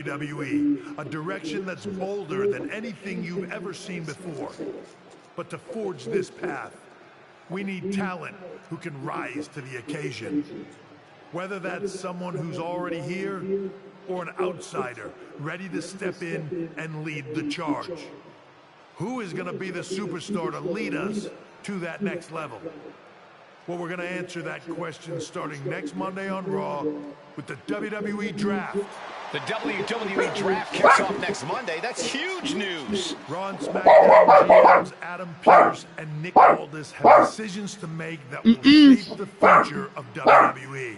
WWE, a direction that's bolder than anything you've ever seen before. But to forge this path, we need talent who can rise to the occasion. Whether that's someone who's already here or an outsider ready to step in and lead the charge. Who is going to be the superstar to lead us to that next level? Well, we're going to answer that question starting next Monday on Raw with the WWE Draft. The WWE Draft kicks off next Monday. That's huge news. Raw and SmackDown GMs Adam Pearce and Nick Aldis have decisions to make that will shape the future of WWE.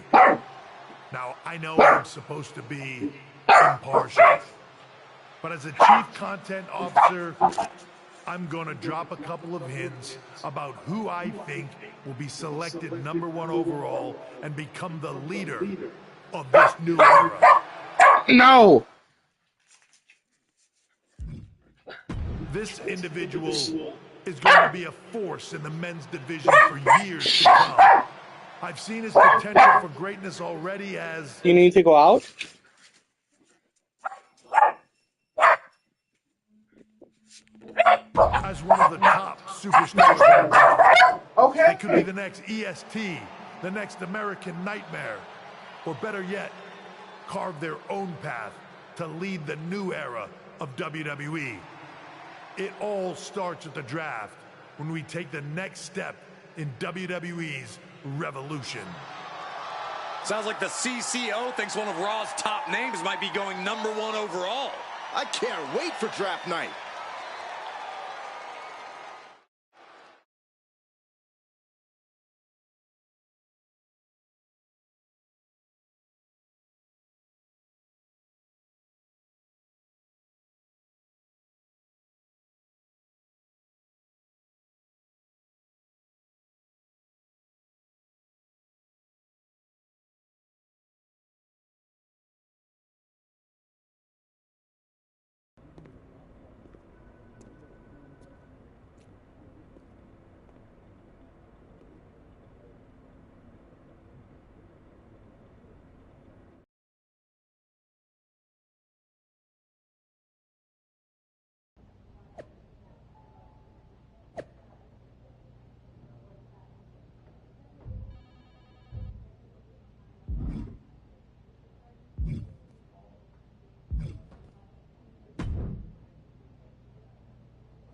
Now, I know I'm supposed to be impartial, but as a chief content officer, I'm going to drop a couple of hints about who I think will be selected #1 overall and become the leader of this new era. No! This individual is going to be a force in the men's division for years to come. I've seen his potential for greatness already as... You need to go out? As one of the top superstars in the world. Okay. They could be the next EST, the next American Nightmare, or better yet, carve their own path to lead the new era of WWE. It all starts at the draft when we take the next step in WWE's revolution. Sounds like the CCO thinks one of Raw's top names might be going #1 overall. I can't wait for draft night.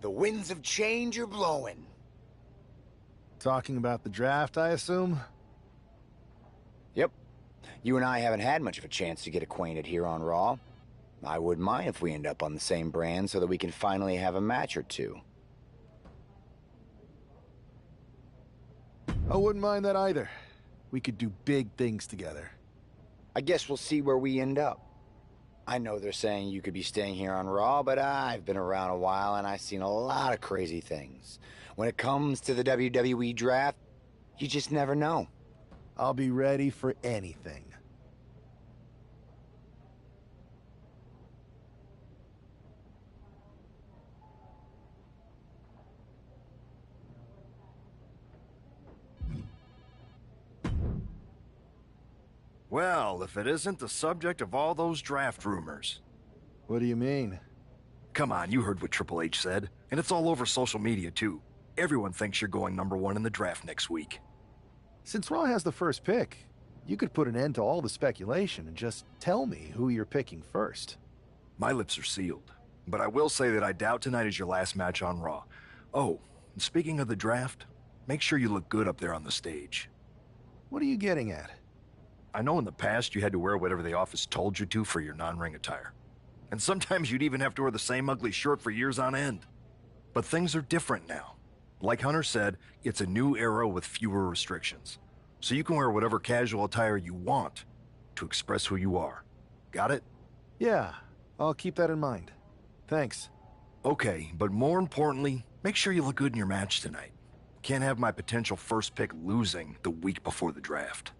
The winds of change are blowing. Talking about the draft, I assume? Yep. You and I haven't had much of a chance to get acquainted here on Raw. I wouldn't mind if we end up on the same brand so that we can finally have a match or two. I wouldn't mind that either. We could do big things together. I guess we'll see where we end up. I know they're saying you could be staying here on Raw, but I've been around a while and I've seen a lot of crazy things. When it comes to the WWE Draft, you just never know. I'll be ready for anything. Well, if it isn't the subject of all those draft rumors. What do you mean? Come on, you heard what Triple H said. And it's all over social media, too. Everyone thinks you're going #1 in the draft next week. Since Raw has the first pick, you could put an end to all the speculation and just tell me who you're picking first. My lips are sealed. But I will say that I doubt tonight is your last match on Raw. Oh, and speaking of the draft, make sure you look good up there on the stage. What are you getting at? I know in the past you had to wear whatever the office told you to for your non-ring attire. And sometimes you'd even have to wear the same ugly shirt for years on end. But things are different now. Like Hunter said, it's a new era with fewer restrictions. So you can wear whatever casual attire you want to express who you are. Got it? Yeah, I'll keep that in mind. Thanks. Okay, but more importantly, make sure you look good in your match tonight. Can't have my potential first pick losing the week before the draft.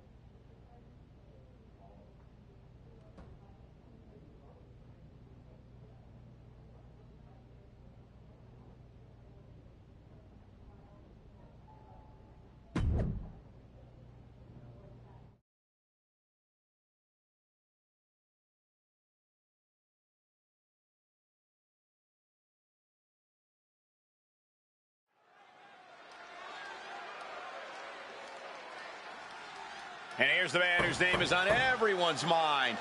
And here's the man whose name is on everyone's mind.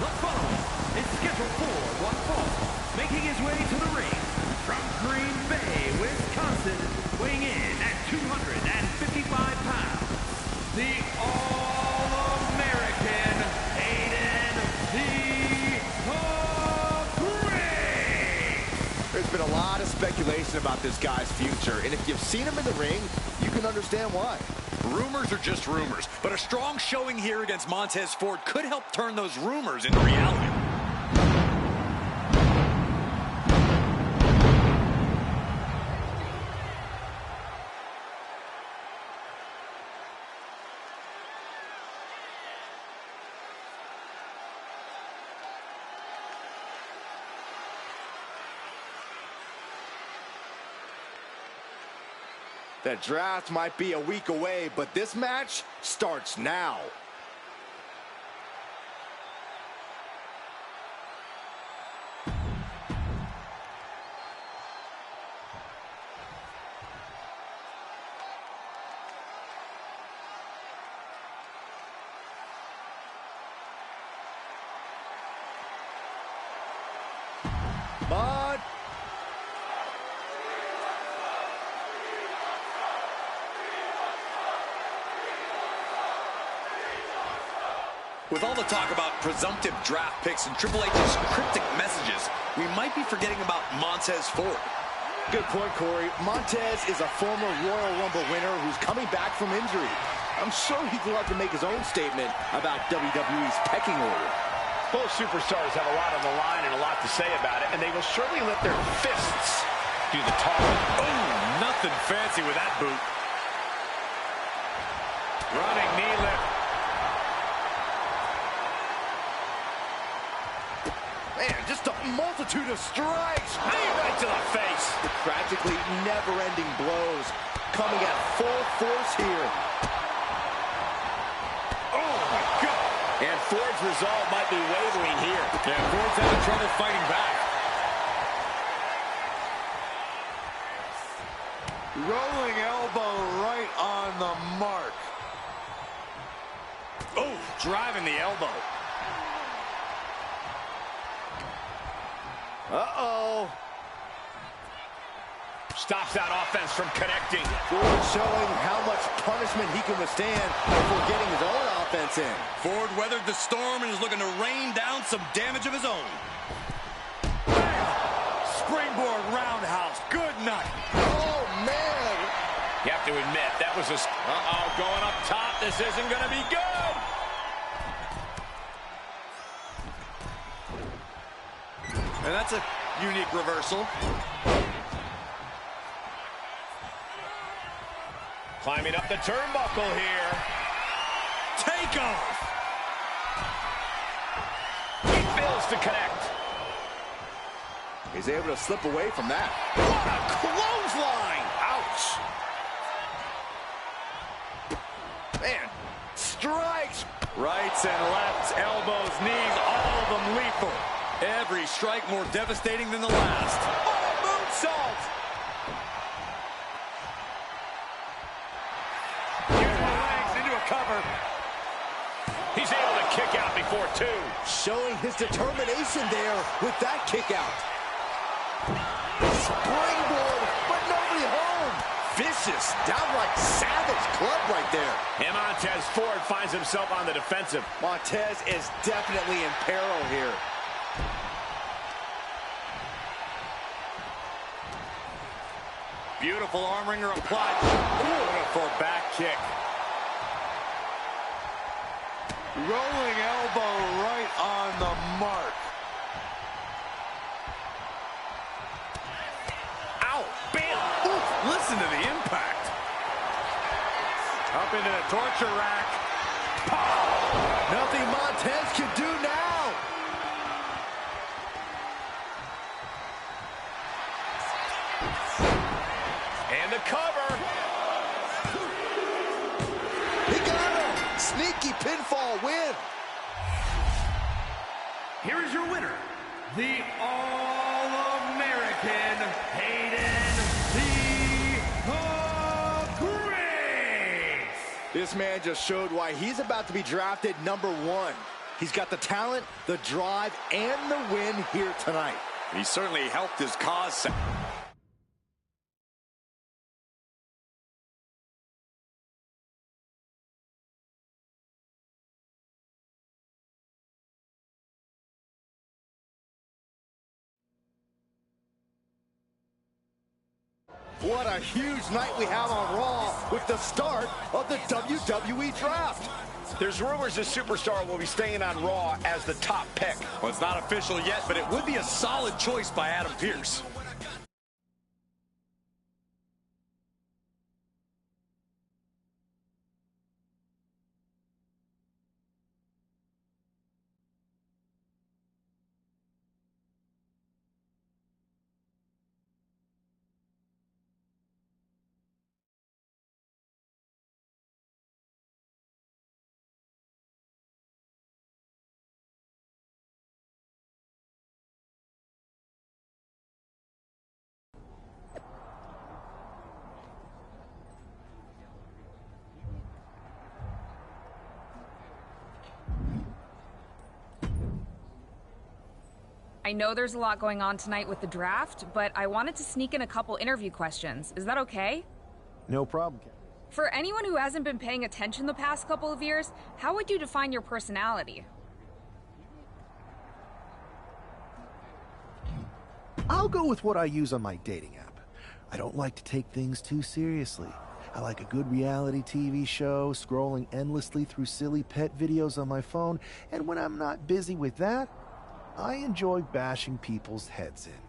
The following is scheduled for one fall, making his way to the ring from Green Bay, Wisconsin, weighing in at 255 pounds, the All-American Aiden the Great. There's been a lot of speculation about this guy's future, and if you've seen him in the ring, you can understand why. Rumors are just rumors, but a strong showing here against Montez Ford could help turn those rumors into reality. The draft might be a week away, but this match starts now. But with all the talk about presumptive draft picks and Triple H's cryptic messages, we might be forgetting about Montez Ford. good point, Corey. Montez is a former Royal Rumble winner who's coming back from injury. I'm sure he'd love to make his own statement about WWE's pecking order. Both superstars have a lot on the line and a lot to say about it, and they will surely let their fists do the talking. Oh, nothing fancy with that boot. Running knee lift. Man, just a multitude of strikes. Knee right to the face. The tragically never-ending blows coming at full force here. Oh, my God. And Ford's resolve might be wavering here. Yeah, Ford's having trouble fighting back. Rolling elbow right on the mark. Oh, driving the elbow. Uh-oh. Stops that offense from connecting. Ford showing how much punishment he can withstand before getting his own offense in. Ford weathered the storm and is looking to rain down some damage of his own. Springboard roundhouse. Good night. Oh, man. You have to admit, that was a... Uh-oh, going up top. This isn't going to be good. And that's a unique reversal. Climbing up the turnbuckle here. Take off. He fails to connect. He's able to slip away from that. What a clothesline! Ouch! Man, strikes! Rights and lefts, elbows, knees, all of them lethal. Every strike more devastating than the last. Oh, moonsault! Using the legs into a cover. He's able to kick out before two. Showing his determination there with that kick out. Springboard, but nobody home. Vicious, downright savage club right there. And Montez Ford finds himself on the defensive. Montez is definitely in peril here. Beautiful arm wringer applied. Beautiful back kick. Rolling elbow right on the mark. Ow, bam. Ooh, listen to the impact. Up into the torture rack. Nothing Montez can do now. And the cover. sneaky pinfall win. Here is your winner, the All-American Aiden the Great. This man just showed why he's about to be drafted #1. He's got the talent, the drive, and the win here tonight. He certainly helped his cause. What a huge night we have on Raw with the start of the WWE Draft. There's rumors this superstar will be staying on Raw as the top pick. Well, it's not official yet, but it would be a solid choice by Adam Pearce. I know there's a lot going on tonight with the draft, but I wanted to sneak in a couple interview questions. Is that okay? No problem, Captain. For anyone who hasn't been paying attention the past couple of years, how would you define your personality? I'll go with what I use on my dating app. I don't like to take things too seriously. I like a good reality TV show, scrolling endlessly through silly pet videos on my phone, and when I'm not busy with that, I enjoy bashing people's heads in.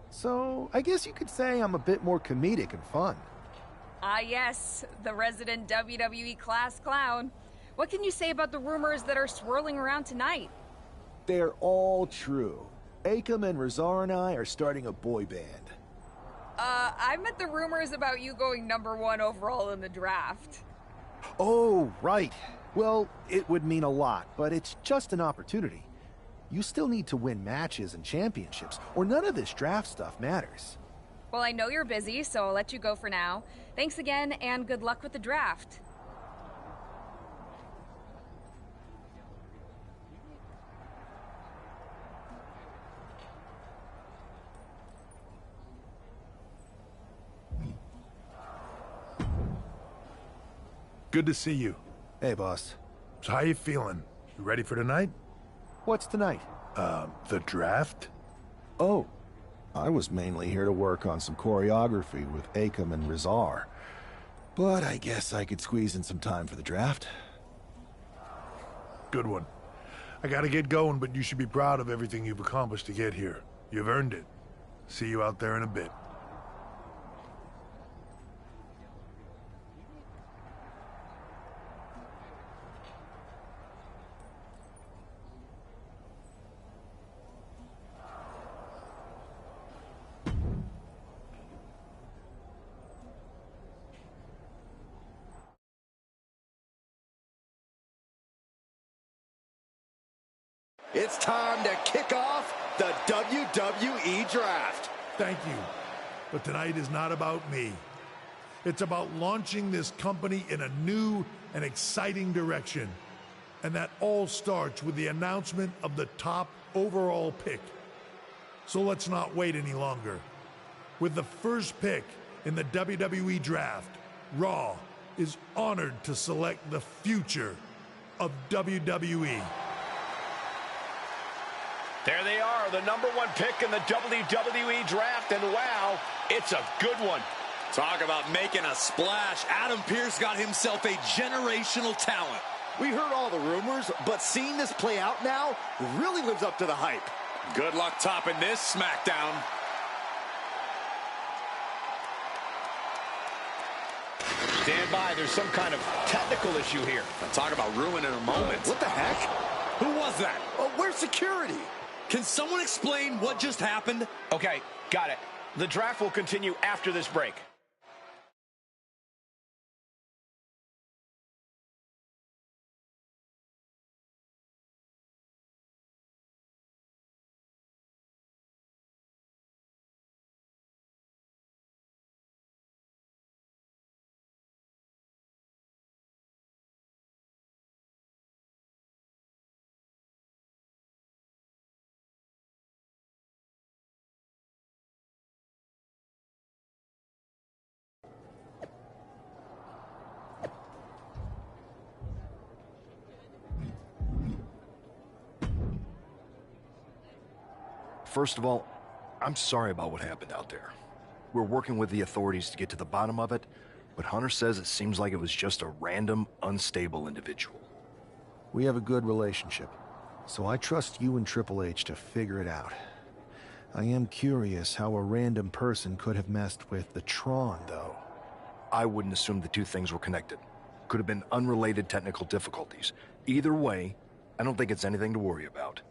So, I guess you could say I'm a bit more comedic and fun. Ah yes, the resident WWE class clown. What can you say about the rumors that are swirling around tonight? They're all true. Akam and Razar and I are starting a boy band. I meant the rumors about you going #1 overall in the draft. Oh, right. Well, it would mean a lot, but it's just an opportunity. You still need to win matches and championships, or none of this draft stuff matters. Well, I know you're busy, so I'll let you go for now. Thanks again, and good luck with the draft. Good to see you. Hey, boss. So how you feeling? You ready for tonight? What's tonight? The draft? Oh, I was mainly here to work on some choreography with Akam and Razar. But I guess I could squeeze in some time for the draft. Good one. I gotta get going, but you should be proud of everything you've accomplished to get here. You've earned it. See you out there in a bit. It's time to kick off the WWE Draft. Thank you. But tonight is not about me. It's about launching this company in a new and exciting direction. And that all starts with the announcement of the top overall pick. So let's not wait any longer. With the first pick in the WWE Draft, Raw is honored to select the future of WWE. There they are, the #1 pick in the WWE Draft, and wow, it's a good one. Talk about making a splash. Adam Pearce got himself a generational talent. We heard all the rumors, but seeing this play out now really lives up to the hype. Good luck topping this SmackDown. Stand by, there's some kind of technical issue here. Talk about ruining a moment. What the heck? Who was that? Oh, where's security? Can someone explain what just happened? Okay, got it. The draft will continue after this break. First of all, I'm sorry about what happened out there. We're working with the authorities to get to the bottom of it, but Hunter says it seems like it was just a random, unstable individual. We have a good relationship, so I trust you and Triple H to figure it out. I am curious how a random person could have messed with the Tron, though. I wouldn't assume the two things were connected. Could have been unrelated technical difficulties. Either way, I don't think it's anything to worry about.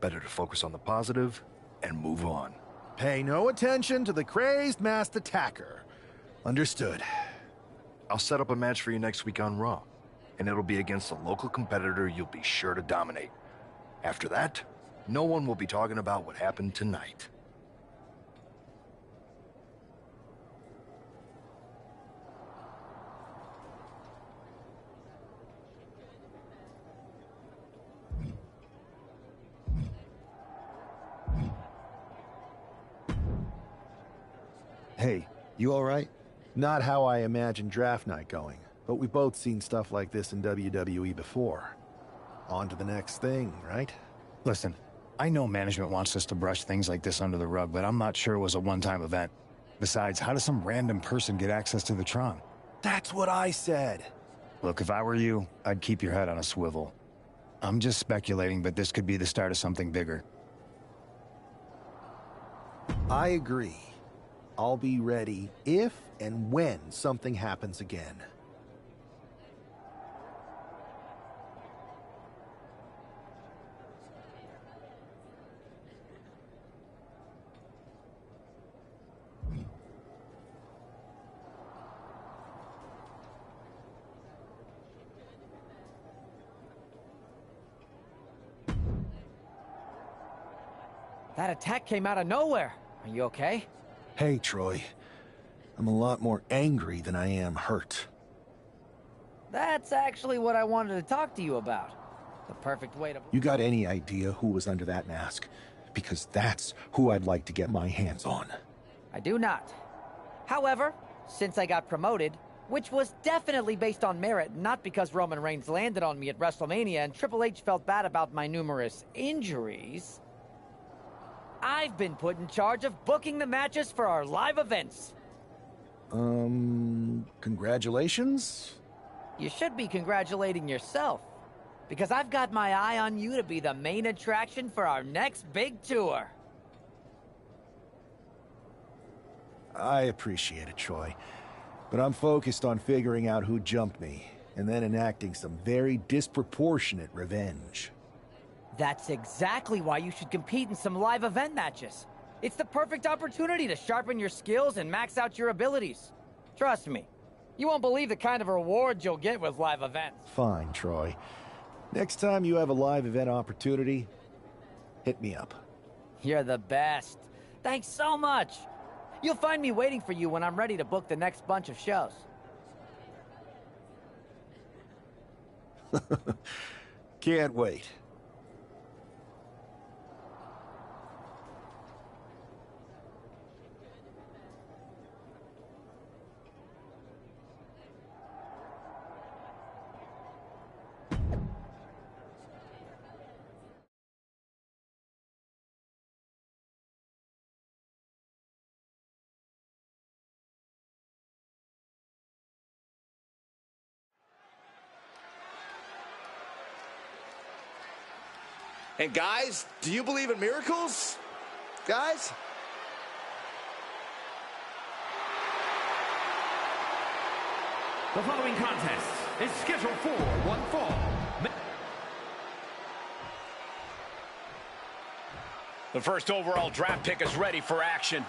Better to focus on the positive and move on. Pay no attention to the crazed masked attacker. Understood. I'll set up a match for you next week on Raw, and it'll be against a local competitor you'll be sure to dominate. After that, no one will be talking about what happened tonight. Hey, you all right? Not how I imagined draft night going, but we've both seen stuff like this in WWE before. On to the next thing, right? Listen, I know management wants us to brush things like this under the rug, but I'm not sure it was a one-time event. Besides, how does some random person get access to the Tron? That's what I said. Look, if I were you, I'd keep your head on a swivel. I'm just speculating, but this could be the start of something bigger. I agree. I'll be ready if and when something happens again. That attack came out of nowhere. Are you okay? Hey, Troy. I'm a lot more angry than I am hurt. That's actually what I wanted to talk to you about. The perfect way to... You got any idea who was under that mask? Because that's who I'd like to get my hands on. I do not. However, since I got promoted, which was definitely based on merit, not because Roman Reigns landed on me at WrestleMania and Triple H felt bad about my numerous injuries, I've been put in charge of booking the matches for our live events. Congratulations? You should be congratulating yourself, because I've got my eye on you to be the main attraction for our next big tour. I appreciate it, Troy. But I'm focused on figuring out who jumped me, and then enacting some very disproportionate revenge. That's exactly why you should compete in some live event matches. It's the perfect opportunity to sharpen your skills and max out your abilities. Trust me, you won't believe the kind of rewards you'll get with live events. Fine, Troy. Next time you have a live event opportunity, hit me up. You're the best. Thanks so much. You'll find me waiting for you when I'm ready to book the next bunch of shows. Can't wait. And guys, do you believe in miracles? Guys? The following contest is scheduled for one fall. The first overall draft pick is ready for action.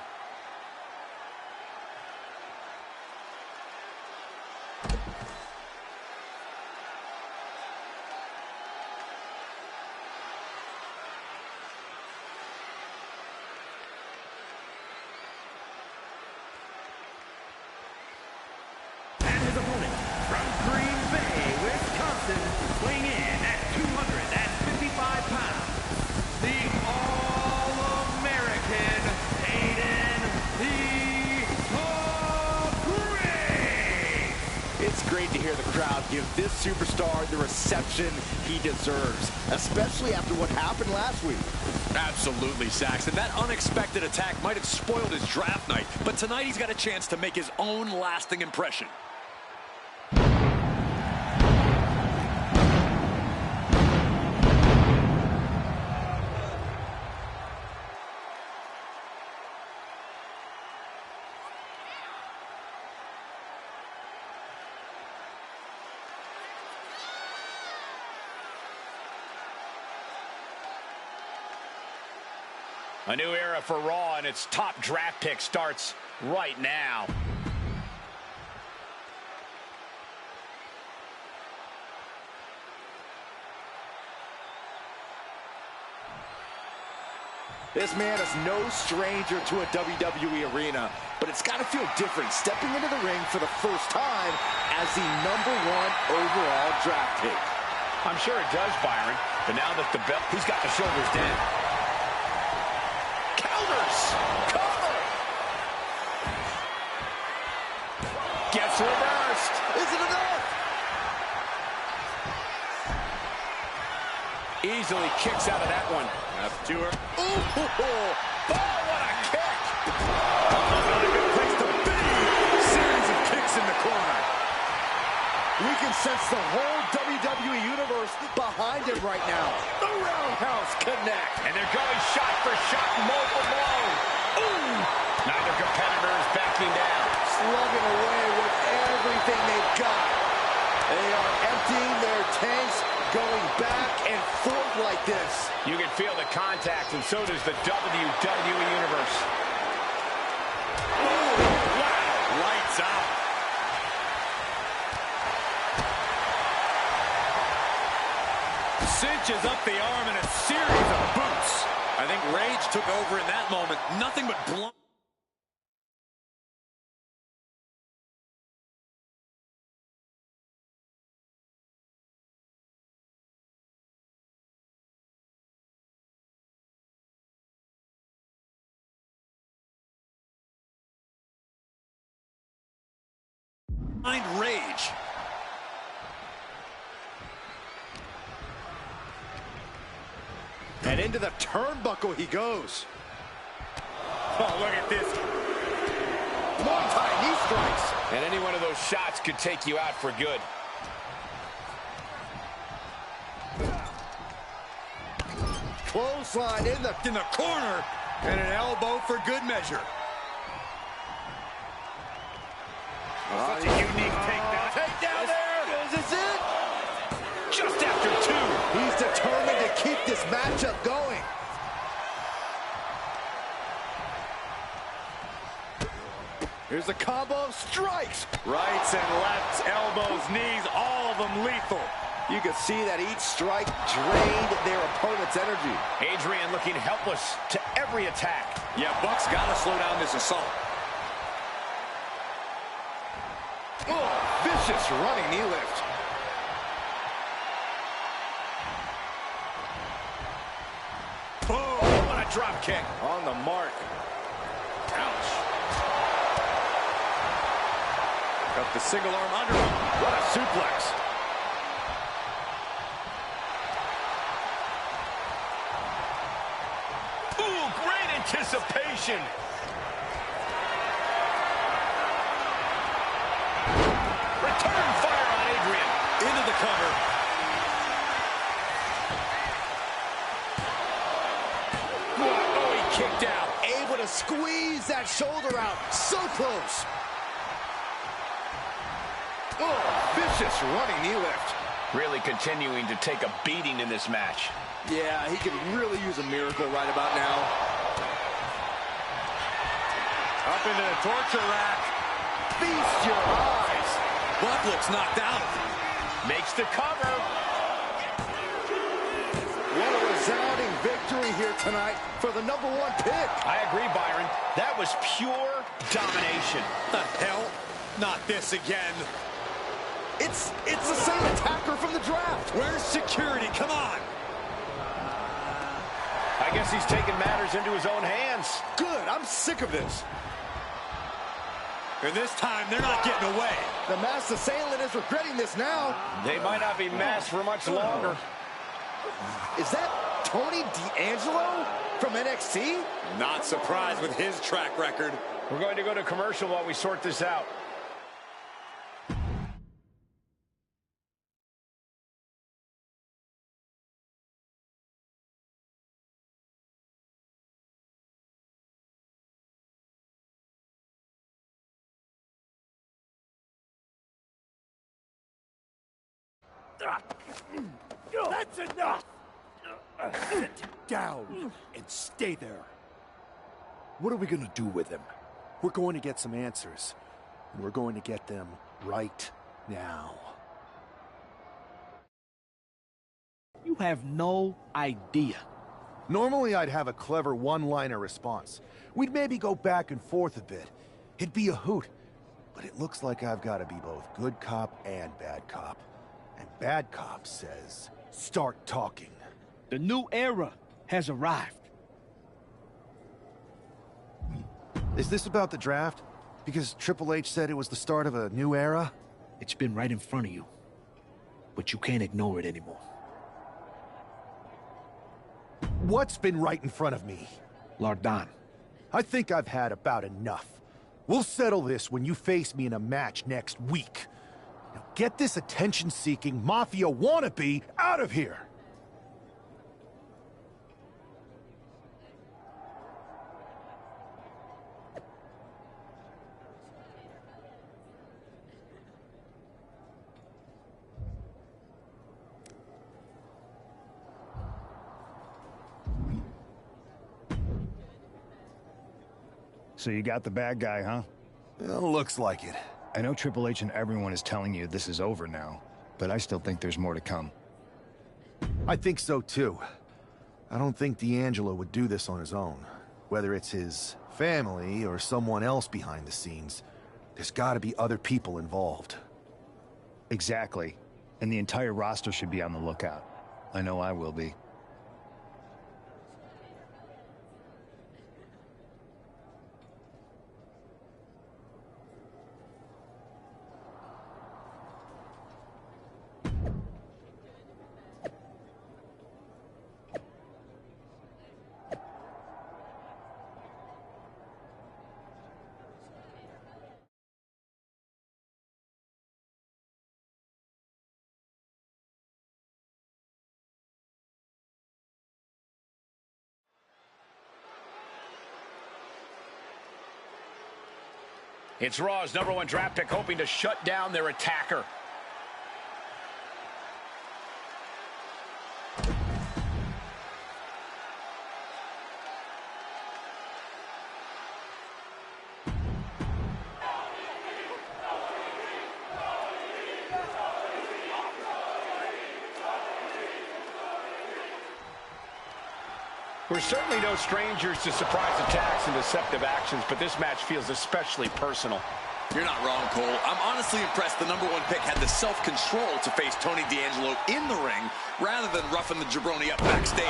Weighing in at 255 pounds, the All-American Aiden the It's great to hear the crowd give this superstar the reception he deserves, especially after what happened last week. Absolutely, Saxton. That unexpected attack might have spoiled his draft night, but tonight he's got a chance to make his own lasting impression. A new era for Raw, and its top draft pick starts right now. This man is no stranger to a WWE arena, but it's got to feel different stepping into the ring for the first time as the #1 overall draft pick. I'm sure it does, Byron, but now that the belt, he's got the shoulders down. Cover! Gets reversed. Is it enough? Easily kicks out of that one. Up to her. Ooh, oh, what a kick! Oh, not a good place to be. Series of kicks in the corner. We can sense the whole WWE Universe behind him right now. The Roundhouse Connect. And they're going shot for shot, blow for blow. Ooh! Neither competitor is backing down. Slugging away with everything they've got. They are emptying their tanks, going back and forth like this. You can feel the contact, and so does the WWE Universe. Ooh, wow, lights out. Cinches up the arm in a series of boots. I think rage took over in that moment. Nothing but blind rage. And into the turnbuckle he goes. Oh, look at this. Multi-knee strikes. And any one of those shots could take you out for good. Clothesline in the corner. And an elbow for good measure. Such a unique takedown. Takedown there. Is this it? Just after two. He's determined to keep this matchup going. Here's a combo of strikes. Rights and lefts, elbows, knees, all of them lethal. You can see that each strike drained their opponent's energy. Adrian looking helpless to every attack. Yeah, Buck's got to slow down this assault. Oh, vicious running knee lift. Oh, what a drop kick. On the mark. Ouch. Got the single arm under him. What a suplex. Ooh, great anticipation. Return fire on Adrian. Into the cover. Oh, he kicked out. Able to squeeze that shoulder out. So close. Oh, vicious running knee lift. Really continuing to take a beating in this match. Yeah, he could really use a miracle right about now. Up into the torture rack. Feast your eyes. Buck looks knocked out. Makes the cover. What a resounding victory here tonight for the #1 pick. I agree, Byron. That was pure domination. The hell? Not this again. It's the same attacker from the draft. Where's security? Come on. I guess he's taking matters into his own hands. Good, I'm sick of this. And this time, they're not getting away. The masked assailant is regretting this now. They might not be masked for much longer. Is that Tony D'Angelo from NXT? Not surprised with his track record. We're going to go to commercial while we sort this out. That's enough! Sit down and stay there. What are we gonna do with him? We're going to get some answers, and we're going to get them right now. You have no idea. Normally, I'd have a clever one-liner response. We'd maybe go back and forth a bit. It'd be a hoot. But it looks like I've got to be both good cop and bad cop. And bad cop says, start talking. The new era has arrived. Is this about the draft? Because Triple H said it was the start of a new era? It's been right in front of you. But you can't ignore it anymore. What's been right in front of me? Lardon. I think I've had about enough. We'll settle this when you face me in a match next week. Now get this attention-seeking mafia wannabe out of here! So you got the bad guy, huh? Well, looks like it. I know Triple H and everyone is telling you this is over now, but I still think there's more to come. I think so, too. I don't think D'Angelo would do this on his own. Whether it's his family or someone else behind the scenes, there's gotta be other people involved. Exactly. And the entire roster should be on the lookout. I know I will be. It's Raw's #1 draft pick hoping to shut down their attacker. We're certainly no strangers to surprise attacks and deceptive actions, but this match feels especially personal. You're not wrong, Cole. I'm honestly impressed the #1 pick had the self-control to face Tony D'Angelo in the ring rather than roughing the jabroni up backstage.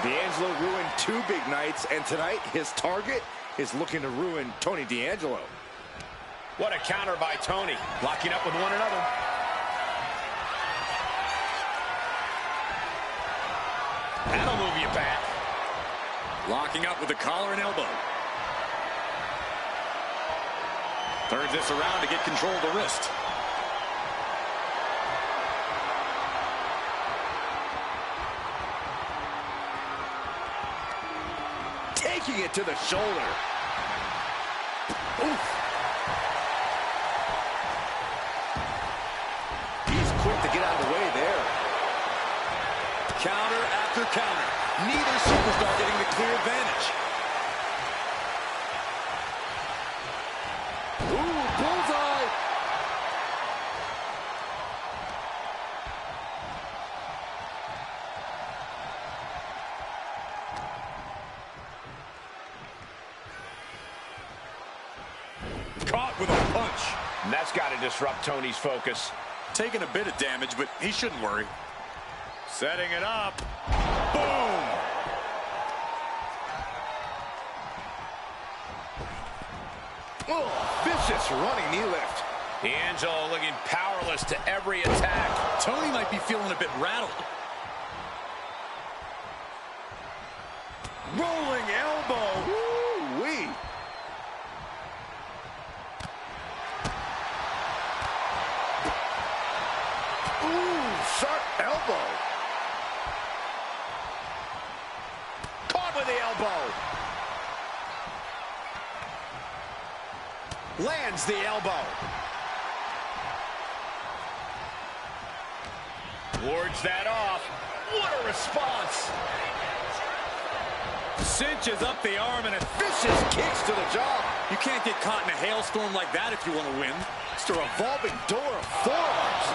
D'Angelo ruined 2 big nights, and tonight his target is looking to ruin Tony D'Angelo. What a counter by Tony, locking up with one another. That'll move you back. Locking up with the collar and elbow. Turns this around to get control of the wrist. Taking it to the shoulder. Oof. He's quick to get out of the way there. Counter after counter. Neither superstar getting the clear advantage. Ooh, bullseye! Caught with a punch. And that's got to disrupt Tony's focus. Taking a bit of damage, but he shouldn't worry. Setting it up. Boom! Oh, vicious running knee lift. D'Angelo looking powerless to every attack. Tony might be feeling a bit rattled. Rolling elbow. Woo-wee. Ooh, sharp elbow. Caught with the elbow. Lands the elbow. Wards that off. What a response. Cinches up the arm and Vicious kicks to the jaw. You can't get caught in a hailstorm like that if you want to win. It's a revolving door of forearms.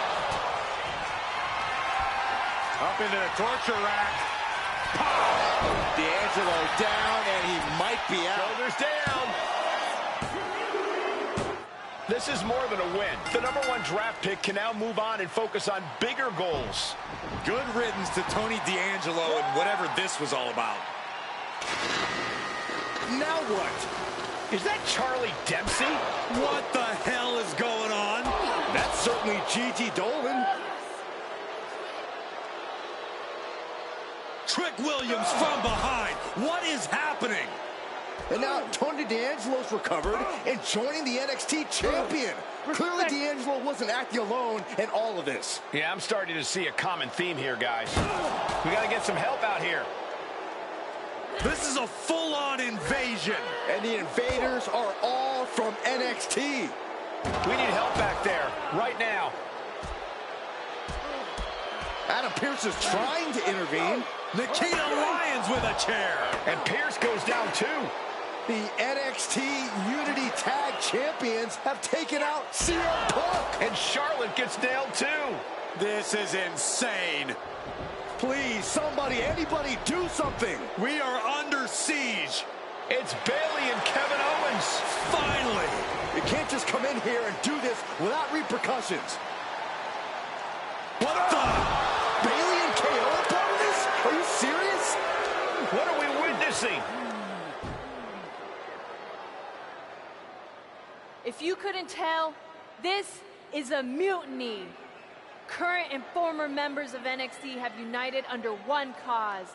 up into the torture rack. D'Angelo down, and he might be out. Shoulders down. This is more than a win. The #1 draft pick can now move on and focus on bigger goals. Good riddance to Tony D'Angelo and whatever this was all about. Now what? Is that Charlie Dempsey? What the hell is going on? That's certainly Gigi Dolan. Trick Williams from behind. What is happening? And now Tony D'Angelo's recovered and joining the NXT champion. Clearly D'Angelo wasn't acting alone in all of this. Yeah, I'm starting to see a common theme here, guys. We got to get some help out here. This is a full-on invasion. And the invaders are all from NXT. We need help back there, right now. Adam Pearce is trying to intervene. Nikita Lyons with a chair. And Pearce goes down too. The NXT Unity Tag Champions have taken out CM Punk. And Charlotte gets nailed too. This is insane. Please, somebody, anybody, do something. We are under siege. It's Bayley and Kevin Owens. Finally. You can't just come in here and do this without repercussions. What the? Bayley and KO are part of this? Are you serious? What are we witnessing? If you couldn't tell, this is a mutiny. Current and former members of NXT have united under one cause.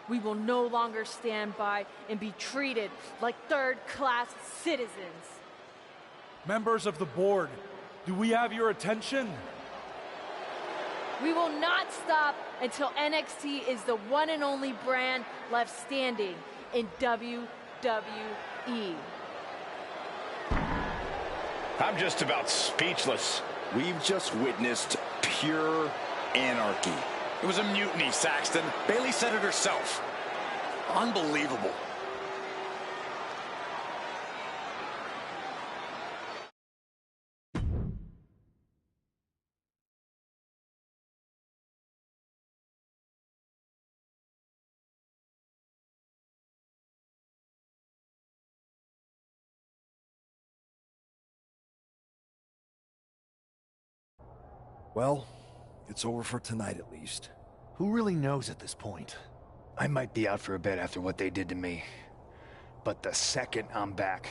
We will no longer stand by and be treated like third-class citizens. Members of the board, do we have your attention? We will not stop until NXT is the one and only brand left standing in WWE. I'm just about speechless. We've just witnessed pure anarchy. It was a mutiny, Saxton. Bayley said it herself. Unbelievable. Well, it's over for tonight at least. Who really knows at this point? I might be out for a bit after what they did to me. But the second I'm back,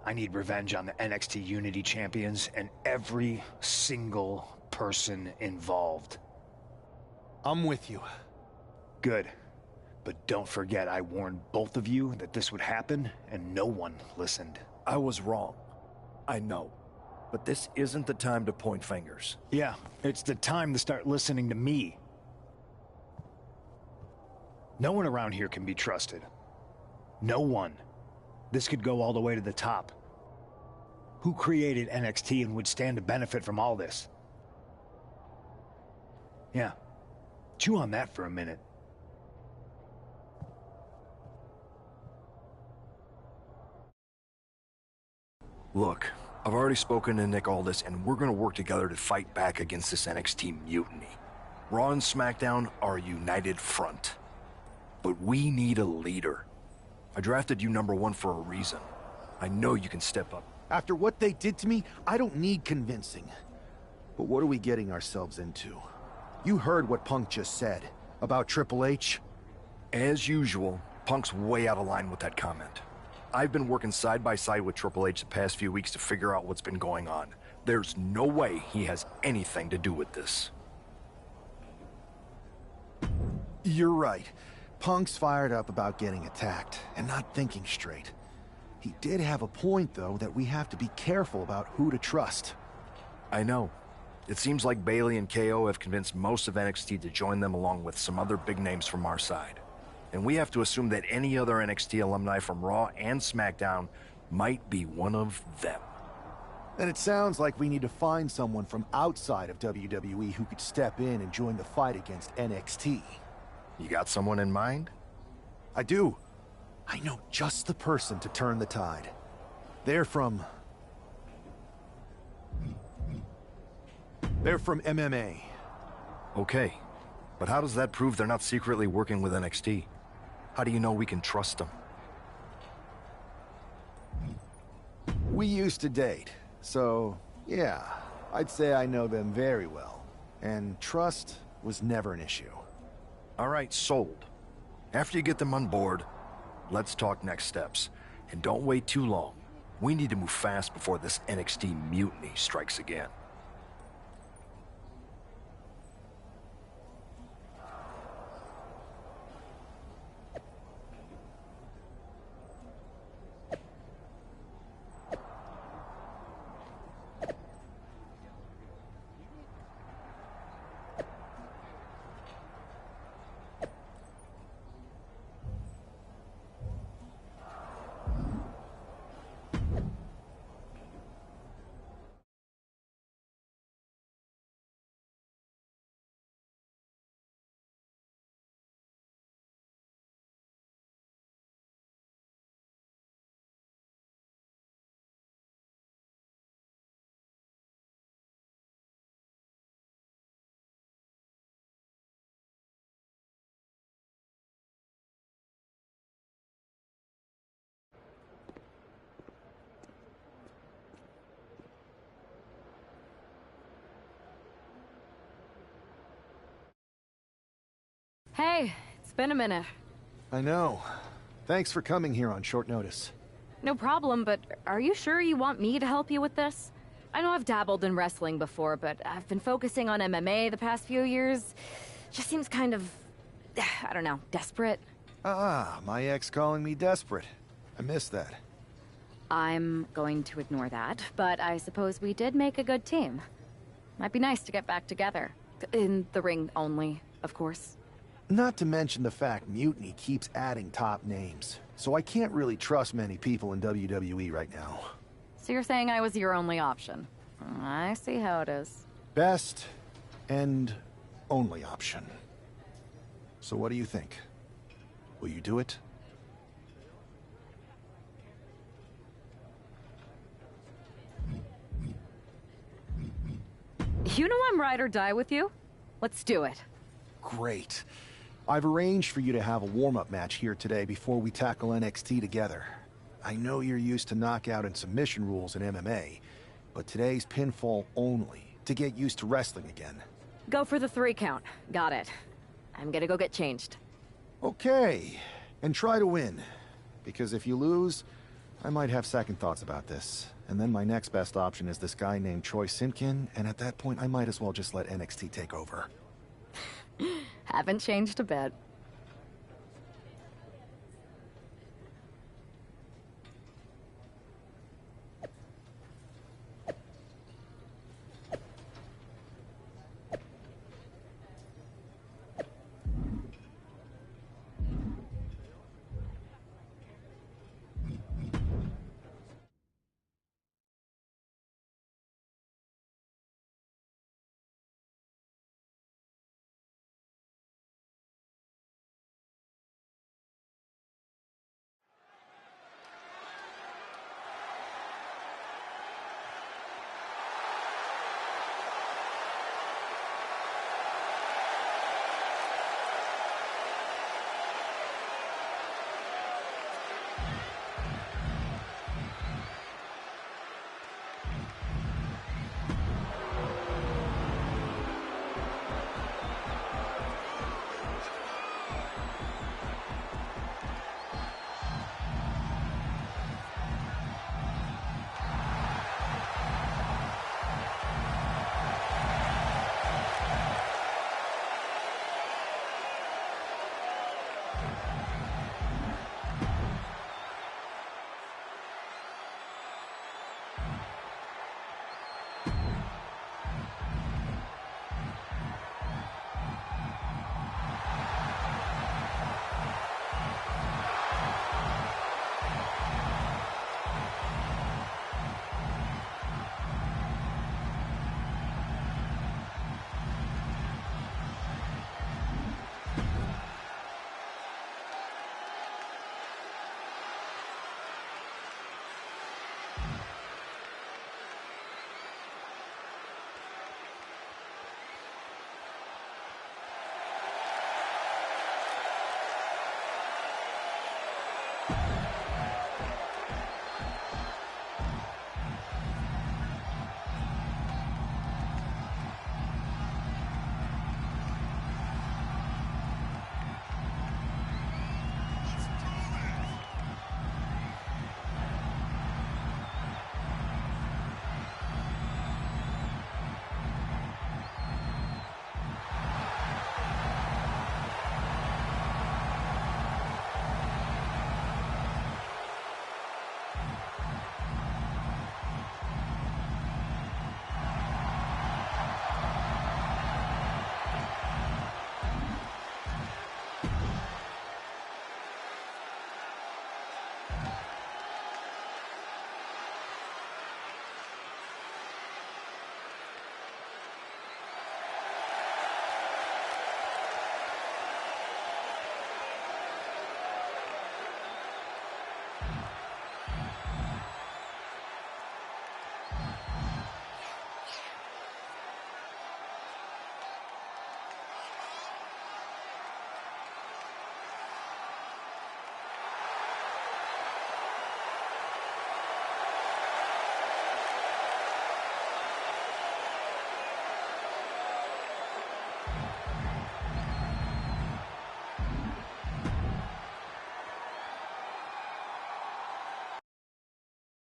I need revenge on the NXT Unity Champions and every single person involved. I'm with you. Good. But don't forget, I warned both of you that this would happen, and no one listened. I was wrong. I know. But this isn't the time to point fingers. Yeah, it's the time to start listening to me. No one around here can be trusted. No one. This could go all the way to the top. Who created NXT and would stand to benefit from all this? Yeah. Chew on that for a minute. Look, I've already spoken to Nick Aldis, and we're gonna work together to fight back against this NXT mutiny. Raw and SmackDown are a united front. But we need a leader. I drafted you #1 for a reason. I know you can step up. After what they did to me, I don't need convincing. But what are we getting ourselves into? You heard what Punk just said about Triple H. As usual, Punk's way out of line with that comment. I've been working side by side with Triple H the past few weeks to figure out what's been going on. There's no way he has anything to do with this. You're right. Punk's fired up about getting attacked and not thinking straight. He did have a point, though, that we have to be careful about who to trust. I know. It seems like Bailey and KO have convinced most of NXT to join them along with some other big names from our side. And we have to assume that any other NXT alumni from Raw and SmackDown might be one of them. And it sounds like we need to find someone from outside of WWE who could step in and join the fight against NXT. You got someone in mind? I do. I know just the person to turn the tide. They're from MMA. Okay, but how does that prove they're not secretly working with NXT? How do you know we can trust them? We used to date, so yeah, I'd say I know them very well. And trust was never an issue. All right, sold. After you get them on board, let's talk next steps. And don't wait too long. We need to move fast before this NXT mutiny strikes again. Hey, it's been a minute. I know. Thanks for coming here on short notice. No problem, but are you sure you want me to help you with this? I know I've dabbled in wrestling before, but I've been focusing on MMA the past few years. Just seems kind of, I don't know, desperate. Ah, my ex calling me desperate. I missed that. I'm going to ignore that, but I suppose we did make a good team. Might be nice to get back together. In the ring only, of course. Not to mention the fact Mutiny keeps adding top names, so I can't really trust many people in WWE right now. So you're saying I was your only option? I see how it is. Best and only option. So what do you think? Will you do it? You know I'm ride or die with you. Let's do it. Great. I've arranged for you to have a warm-up match here today before we tackle NXT together. I know you're used to knockout and submission rules in MMA, but today's pinfall only, to get used to wrestling again. Go for the 3 count. Got it. I'm gonna go get changed. Okay. And try to win. Because if you lose, I might have second thoughts about this. And then my next best option is this guy named Troy Simpkin, and at that point I might as well just let NXT take over. Haven't changed a bit.